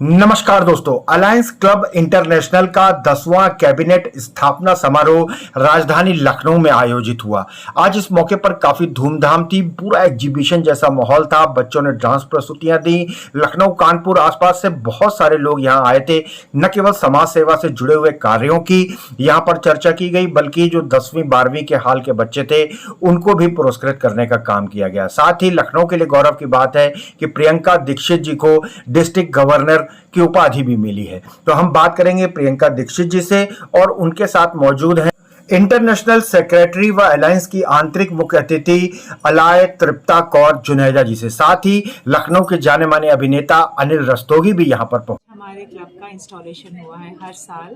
नमस्कार दोस्तों, alliance club international का 10वां कैबिनेट स्थापना समारोह राजधानी लखनऊ में आयोजित हुआ। आज इस मौके पर काफी धूमधाम थी। पूरा एग्जीबिशन जैसा माहौल था। बच्चों ने डांस प्रस्तुतियां दी। लखनऊ, कानपुर, आसपास से बहुत सारे लोग यहां आए थे। न केवल समाज सेवा से जुड़े हुए कार्यों की यहां पर चर्चा की गई, बल्कि जो 10वीं 12वीं के हाल के बच्चे थे उनको भी पुरस्कृत करने का काम किया गया। साथ ही लखनऊ के लिए गौरव की बात है कि प्रियंका दीक्षित जी को डिस्ट्रिक्ट गवर्नर की उपाधि भी मिली है। तो हम बात करेंगे प्रियंका दीक्षित जी से, और उनके साथ मौजूद हैं इंटरनेशनल सेक्रेटरी व अलायंस की आंतरिक मुख्य अतिथि अलाय तृप्ता कौर जुनेजा जी से। साथ ही लखनऊ के जाने माने अभिनेता अनिल रस्तोगी भी यहाँ पर पहुंचे। हमारे क्लब का इंस्टॉलेशन हुआ है हर साल।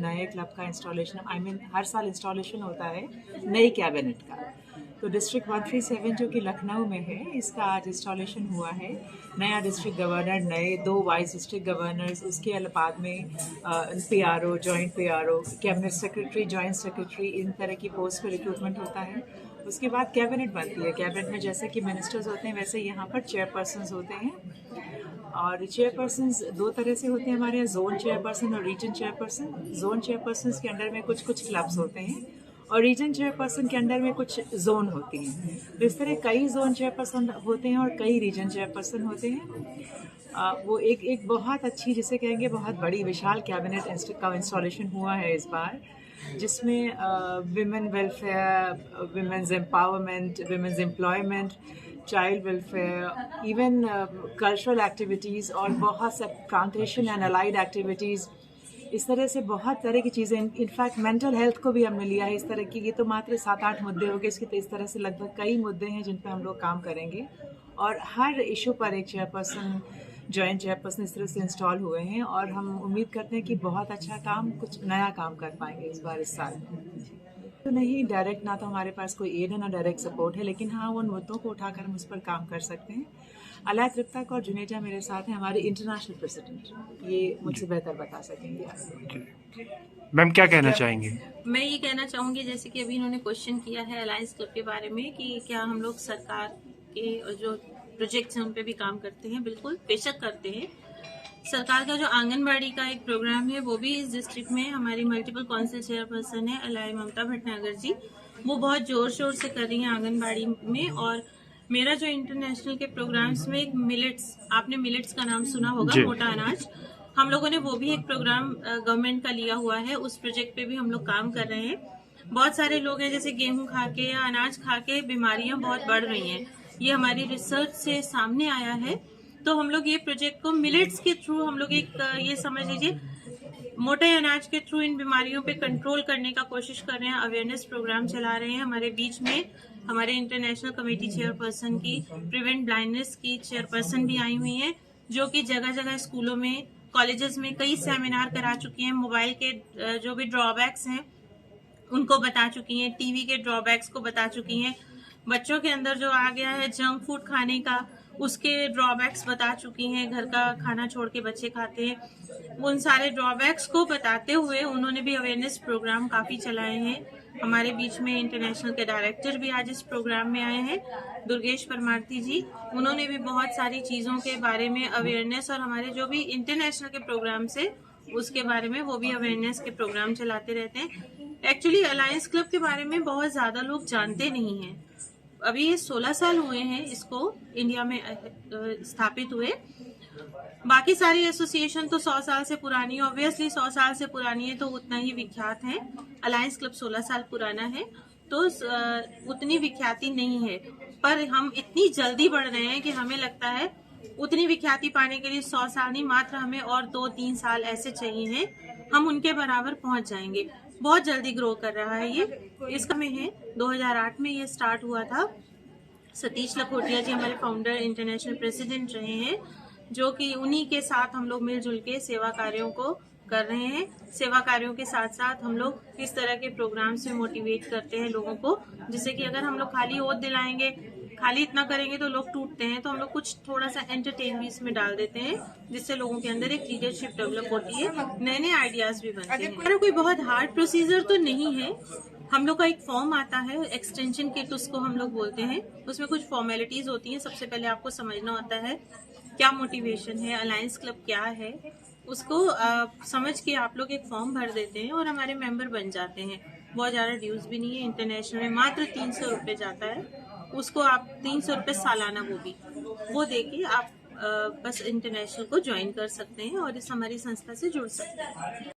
नए क्लब का इंस्टॉलेशन हर साल इंस्टॉलेशन होता है नई कैबिनेट का। तो डिस्ट्रिक्ट 137 जो कि लखनऊ में है, इसका आज इंस्टॉलेशन हुआ है। नया डिस्ट्रिक्ट गवर्नर, नए 2 वाइस डिस्ट्रिक्ट गवर्नर्स, उसके बाद में PRO, joint PRO, cabinet secretary, joint secretary, इन तरह की पोस्ट पर रिक्रूटमेंट होता है। उसके बाद कैबिनेट बनती है। कैबिनेट में जैसे कि मिनिस्टर्स होते हैं, वैसे यहाँ पर चेयरपर्सन्स होते हैं। और चेयरपर्सन्स 2 तरह से होते हैं हमारे यहाँ, जोन चेयरपर्सन और रीजन चेयरपर्सन। जोन चेयरपर्सन के अंडर में कुछ क्लब्स होते हैं, और रीजन चेयरपर्सन के अंडर में कुछ जोन होती हैं। तो इस तरह कई जोन चेयरपर्सन होते हैं और कई रीजन चेयरपर्सन होते हैं। वो एक बहुत अच्छी, जिसे कहेंगे बहुत बड़ी विशाल कैबिनेट का इंस्टॉलेशन हुआ है इस बार, जिसमें women welfare, women's empowerment, women's employment, child welfare, even cultural activities और बहुत सा प्लांटेशन एंड अलाइड एक्टिविटीज़, इस तरह से बहुत तरह की चीज़ें। इनफैक्ट मेंटल हेल्थ को भी हमने लिया है इस तरह की। ये तो मात्र 7-8 मुद्दे हो गए इसके, तो इस तरह से लगभग कई मुद्दे हैं जिन पर हम लोग काम करेंगे। और हर इशू पर एक चेयरपर्सन, जॉइंट चेयरपर्सन इस तरह से इंस्टॉल हुए हैं, और हम उम्मीद करते हैं कि बहुत अच्छा काम, कुछ नया काम कर पाएंगे इस बार, इस साल। तो नहीं डायरेक्ट, ना तो हमारे पास कोई एड है ना डायरेक्ट सपोर्ट है, लेकिन हाँ उन मुद्दों को उठाकर हम उस पर काम कर सकते हैं। अलाय तृप्ता कौर जुनेजा मेरे साथ हैं, हमारे इंटरनेशनल प्रेसिडेंट। ये मुझसे बेहतर बता सकेंगे। मैम क्या कहना चाहेंगे? मैं ये कहना चाहूँगी, जैसे कि अभी इन्होंने क्वेश्चन किया है अलायंस क्लब के बारे में कि क्या हम लोग सरकार के जो प्रोजेक्ट्स हैं उन पे भी काम करते हैं। बिल्कुल, बेशक करते हैं। सरकार का जो आंगनबाड़ी का एक प्रोग्राम है, वो भी इस डिस्ट्रिक्ट में हमारी मल्टीपल काउंसिल चेयरपर्सन है अलाय ममता भटनागर जी, वो बहुत जोर शोर से कर रही हैं आंगनबाड़ी में। और मेरा जो इंटरनेशनल के प्रोग्राम्स में एक मिलेट्स, आपने मिलेट्स का नाम सुना होगा, मोटा अनाज, हम लोगों ने वो भी एक प्रोग्राम गवर्नमेंट का लिया हुआ है। उस प्रोजेक्ट पे भी हम लोग काम कर रहे हैं। बहुत सारे लोग हैं जैसे गेहूं खा के या अनाज खा के बीमारियां बहुत बढ़ रही हैं, ये हमारी रिसर्च से सामने आया है। तो हम लोग ये प्रोजेक्ट को मिलेट्स के थ्रू हम लोग एक ये समझ लीजिए मोटे अनाज के थ्रू इन बीमारियों पे कंट्रोल करने का कोशिश कर रहे हैं। अवेयरनेस प्रोग्राम चला रहे हैं। हमारे बीच में हमारे इंटरनेशनल कमेटी चेयरपर्सन की, प्रिवेंट ब्लाइंडनेस की चेयरपर्सन भी आई हुई हैं, जो कि जगह जगह स्कूलों में, कॉलेजेस में कई सेमिनार करा चुकी हैं। मोबाइल के जो भी ड्रॉबैक्स हैं उनको बता चुकी हैं, टीवी के ड्रॉबैक्स को बता चुकी हैं, बच्चों के अंदर जो आ गया है जंक फूड खाने का, उसके ड्रॉबैक्स बता चुकी हैं। घर का खाना छोड़ के बच्चे खाते हैं, उन सारे ड्रॉबैक्स को बताते हुए उन्होंने भी अवेयरनेस प्रोग्राम काफ़ी चलाए हैं। हमारे बीच में इंटरनेशनल के डायरेक्टर भी आज इस प्रोग्राम में आए हैं, दुर्गेश परमार्थी जी। उन्होंने भी बहुत सारी चीज़ों के बारे में अवेयरनेस, और हमारे जो भी इंटरनेशनल के प्रोग्राम से उसके बारे में वो भी अवेयरनेस के प्रोग्राम चलाते रहते हैं। एक्चुअली अलायंस क्लब के बारे में बहुत ज़्यादा लोग जानते नहीं हैं। अभी ये 16 साल हुए हैं इसको इंडिया में स्थापित हुए। बाकी सारी एसोसिएशन तो 100 साल से पुरानी है, ऑब्वियसली 100 साल से पुरानी है तो उतना ही विख्यात है। अलायंस क्लब 16 साल पुराना है तो उतनी विख्याति नहीं है, पर हम इतनी जल्दी बढ़ रहे हैं कि हमें लगता है उतनी विख्याति पाने के लिए 100 साल नहीं, मात्र हमें और 2-3 साल ऐसे चाहिए हैं, हम उनके बराबर पहुंच जाएंगे। बहुत जल्दी ग्रो कर रहा है ये। इसका में है 2008 में ये स्टार्ट हुआ था। सतीश लखोटिया जी हमारे फाउंडर इंटरनेशनल प्रेसिडेंट रहे हैं, जो कि उन्हीं के साथ हम लोग मिलजुल के सेवा कार्यों को कर रहे हैं। सेवा कार्यों के साथ साथ हम लोग इस तरह के प्रोग्राम से मोटिवेट करते हैं लोगों को, जिससे कि अगर हम लोग खाली ओत दिलाएंगे, खाली इतना करेंगे तो लोग टूटते हैं, तो हम लोग कुछ थोड़ा सा एंटरटेन भी इसमें डाल देते हैं, जिससे लोगों के अंदर एक लीडरशिप डेवलप होती है, नए नए आइडियाज भी बनते हैं। हमारा कोई बहुत हार्ड प्रोसीजर तो नहीं है। हम लोग का एक फॉर्म आता है, एक्सटेंशन किट उसको हम लोग बोलते हैं। उसमें कुछ फॉर्मेलिटीज होती हैं। सबसे पहले आपको समझना होता है क्या मोटिवेशन है, अलायंस क्लब क्या है, उसको समझ के आप लोग एक फॉर्म भर देते हैं और हमारे मेंबर बन जाते हैं। बहुत ज़्यादा ड्यूज भी नहीं है, इंटरनेशनल में मात्र 300 रुपये जाता है। उसको आप 300 रुपये सालाना वो दे के आप बस इंटरनेशनल को ज्वाइन कर सकते हैं और इस हमारी संस्था से जुड़ सकते हैं।